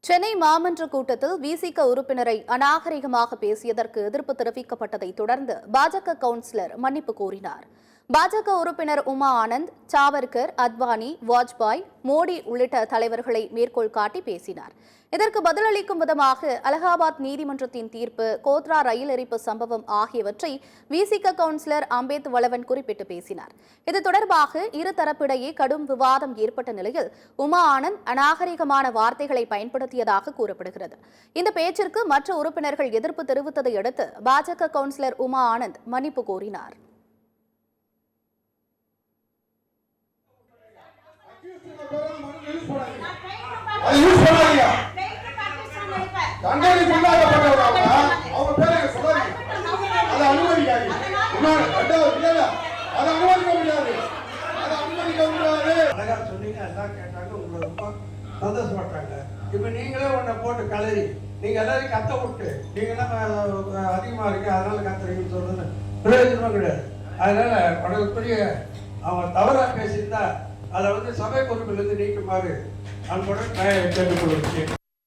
சென்னை மாமன்ற கூட்டத்தில் விசிக உறுப்பினரை அநாகரிகமாக பேசியதற்கு எதிர்ப்பு தெரிவிக்கப்பட்டதை தொடர்ந்து பாஜக கவுன்சிலர் மன்னிப்பு கோரினார். பாஜக உறுப்பினர் உமா ஆனந்த் சாவர்கர், அத்வானி, வாஜ்பாய், மோடி உள்ளிட்ட தலைவர்களை மேற்கோள் காட்டி பேசினார். இதற்கு பதிலளிக்கும் விதமாக அலகாபாத் நீதிமன்றத்தின் தீர்ப்பு, கோத்ரா ரயில் எரிப்பு சம்பவம் ஆகியவற்றை விசிக கவுன்சிலர் அம்பேத் வளவன் குறிப்பிட்டு பேசினார். இது தொடர்பாக இருதரப்பிடையே கடும் விவாதம் ஏற்பட்ட நிலையில் உமா ஆனந்த் அநாகரிகமான வார்த்தைகளை பயன்படுத்தியதாக கூறப்படுகிறது. இந்த பேச்சிற்கு மற்ற உறுப்பினர்கள் எதிர்ப்பு தெரிவித்ததை அடுத்து பாஜக கவுன்சிலர் உமா ஆனந்த் மன்னிப்பு கோரினார். இப்ப நீங்களே உன்னை போட்டு கலரி நீங்க எல்லாரும் கத்த விட்டு நீங்க அதிகமா இருக்கு அதனால கத்துறீங்கன்னு சொல்றது பிரயோஜனமா கிடையாது. அதனால உடனே அவங்க தவறா பேசியிருந்தா அதை சபை பொறுப்பிலிருந்து நீக்குமாறு அன்புடன் கேட்டுக்கொள்கிறேன்.